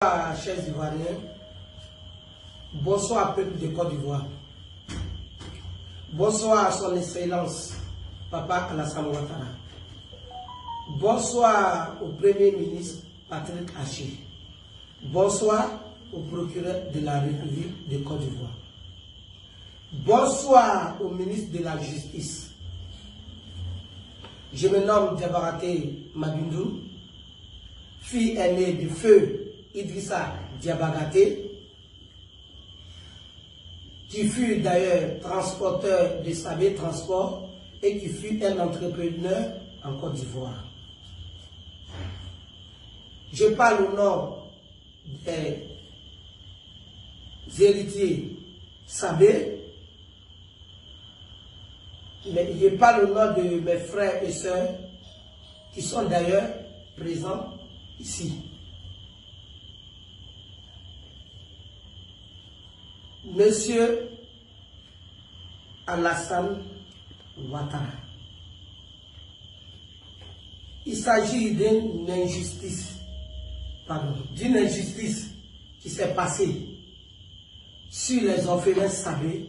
Chers Ivoiriens, bonsoir peuple de Côte d'Ivoire, bonsoir à son excellence Papa Alassane Ouattara, bonsoir au Premier ministre Patrick Achi, bonsoir au procureur de la République de Côte d'Ivoire, bonsoir au ministre de la Justice. Je me nomme Diabaraté Mabindou, fille aînée du feu Idrissa Diabagaté, qui fut d'ailleurs transporteur de Sabé Transport et qui fut un entrepreneur en Côte d'Ivoire. Je parle au nom des héritiers Sabé, mais je parle au nom de mes frères et sœurs qui sont d'ailleurs présents ici. Monsieur Alassane Ouattara, il s'agit d'une injustice qui s'est passée sur les orphelins Sabé,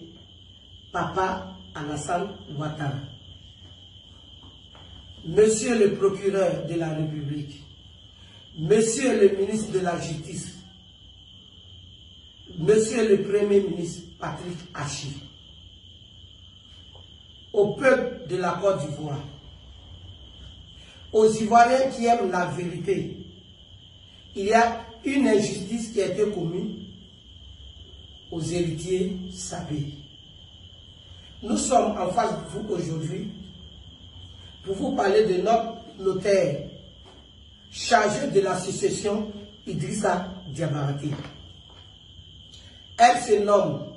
Papa Alassane Ouattara. Monsieur le procureur de la République, Monsieur le ministre de la Justice, Monsieur le Premier ministre Patrick Achi, au peuple de la Côte d'Ivoire, aux Ivoiriens qui aiment la vérité, il y a une injustice qui a été commise aux héritiers Sabé. Nous sommes en face de vous aujourd'hui pour vous parler de notre notaire chargé de la succession Idrissa Diabagaté. Elle se nomme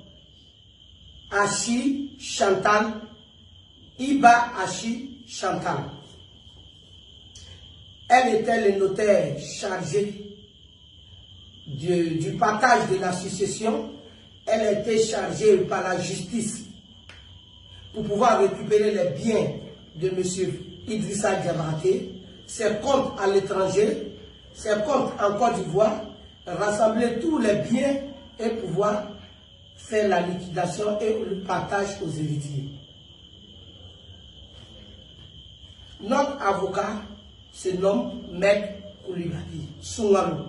Achi Chantal, Iba Achi Chantal. Elle était le notaire chargé du partage de la succession. Elle était chargée par la justice pour pouvoir récupérer les biens de M. Idrissa Diabagaté, ses comptes à l'étranger, ses comptes en Côte d'Ivoire, rassembler tous les biens et pouvoir faire la liquidation et le partage aux héritiers. Notre avocat se nomme Maître Koulibaly Soungarou.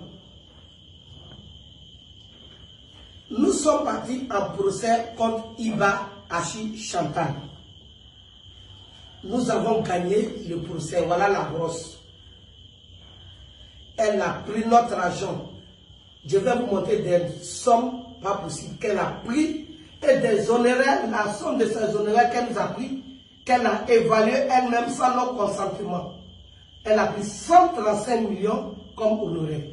Nous sommes partis en procès contre Iba Achi Chantal. Nous avons gagné le procès, voilà la grosse. Elle a pris notre argent. Je vais vous montrer des sommes pas possibles qu'elle a pris et des honoraires, la somme de ces honoraires qu'elle nous a pris, qu'elle a évalué elle-même sans notre consentement. Elle a pris 135 millions comme honoraires.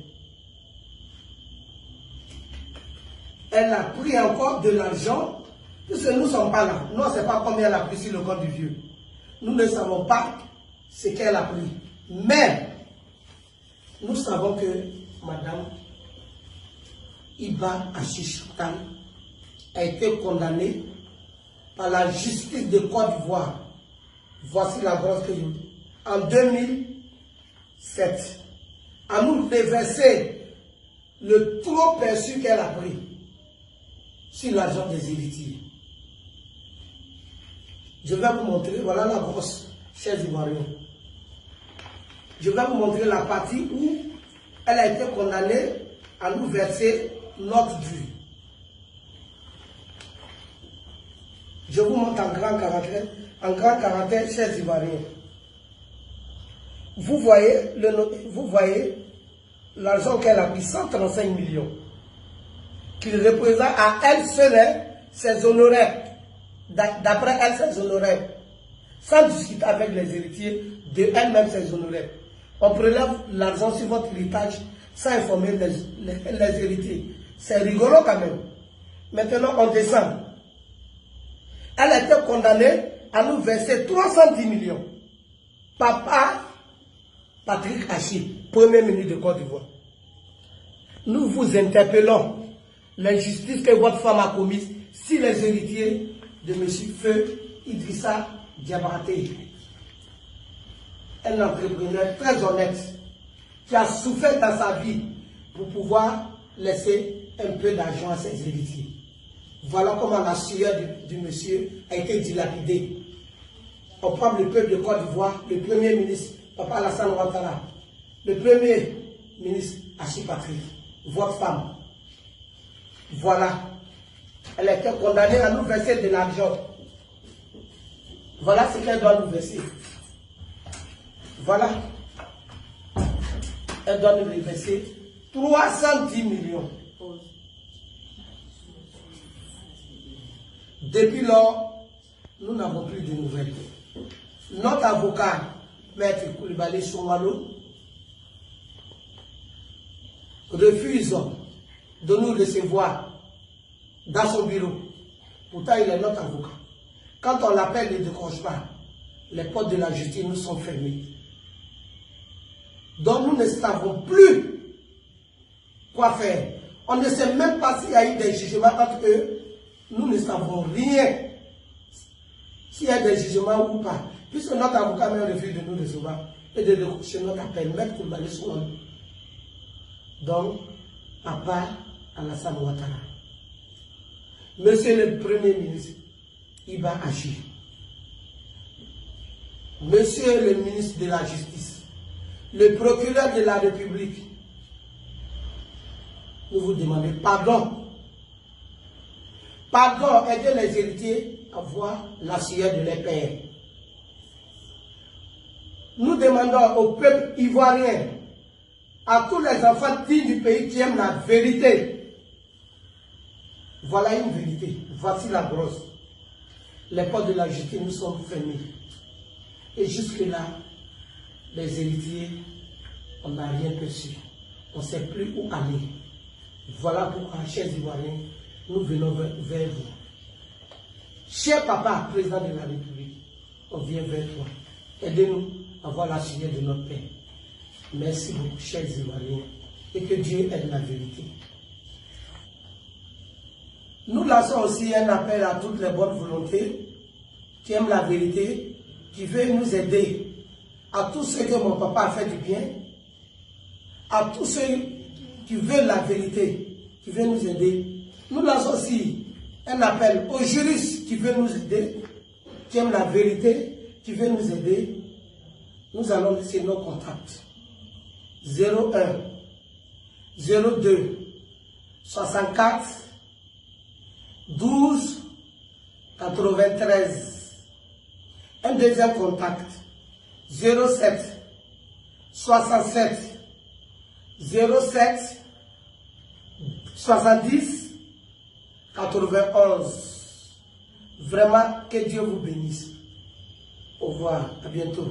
Elle a pris encore de l'argent, puisque nous ne sommes pas là. Nous ne savons pas combien elle a pris sur le compte du vieux. Nous ne savons pas ce qu'elle a pris. Mais nous savons que Madame Iba Achi Chantal a été condamnée par la justice de Côte d'Ivoire. Voici la grosse que je vous dis. En 2007, à nous déverser le trop perçu qu'elle a pris sur l'argent des héritiers. Je vais vous montrer, voilà la grosse, chers Ivoiriens. Je vais vous montrer la partie où elle a été condamnée à nous verser notre dû. Je vous montre en grand caractère, chers Ivoiriens. Vous voyez l'argent qu'elle a pris, 135 millions, qui représente à elle seule ses honoraires. D'après elle, ses honoraires. Sans discuter avec les héritiers de elle-même ses honoraires. On prélève l'argent sur votre héritage sans informer les héritiers. C'est rigolo quand même. Maintenant, on descend. Elle a été condamnée à nous verser 310 millions. Papa Patrick Achi, Premier ministre de Côte d'Ivoire. Nous vous interpellons l'injustice que votre femme a commise sur les héritiers de M. Feu Idrissa Diabagaté. Un entrepreneur très honnête qui a souffert dans sa vie pour pouvoir laisser un peu d'argent à ses héritiers. Voilà comment la sueur du monsieur a été dilapidée. On prend le peuple de Côte d'Ivoire, le premier ministre, Papa Alassane Ouattara, le premier ministre Achille Patrick, votre femme. Voilà. Elle a été condamnée à nous verser de l'argent. Voilà ce qu'elle doit nous verser. Voilà. Elle doit nous verser 310 millions. Depuis lors, nous n'avons plus de nouvelles. Notre avocat, Maître Koulibaly Soumalo, refuse de nous recevoir dans son bureau. Pourtant, il est notre avocat. Quand on l'appelle, il ne décroche pas. Les portes de la justice nous sont fermées. Donc, nous ne savons plus quoi faire. On ne sait même pas s'il y a eu des jugements entre eux. Nous ne savons rien. S'il y a des jugements ou pas. Puisque notre avocat même refuse de nous recevoir et de décrocher notre appel, Maître Koulibaly Soumalo. Donc, Papa Alassane Ouattara. Monsieur le Premier ministre, Iba Achi. Monsieur le ministre de la Justice, le procureur de la République, nous vous demandons pardon. Pardon, aidez les héritiers à voir la sueur de leurs pères. Nous demandons au peuple ivoirien, à tous les enfants dignes du pays qui aiment la vérité. Voilà une vérité. Voici la grosse. Les portes de la justice nous sont fermées. Et jusque-là, les héritiers, on n'a rien perçu. On ne sait plus où aller. Voilà pourquoi, chers Ivoiriens, nous venons vers vous. Cher papa, président de la République, on vient vers toi. Aidez-nous à voir la sueur de notre Père. Merci beaucoup, chers Ivoiriens, et que Dieu aide la vérité. Nous lançons aussi un appel à toutes les bonnes volontés qui aiment la vérité, qui veulent nous aider, à tous ceux que mon papa a fait du bien, à tous ceux qui veulent la vérité, qui veulent nous aider. Nous lançons aussi un appel aux juristes qui veulent nous aider, qui aiment la vérité, qui veulent nous aider. Nous allons laisser nos contacts. 01 02 64 12 93. Un deuxième contact. 07 67 07 70 91. Vraiment, que Dieu vous bénisse. Au revoir, à bientôt.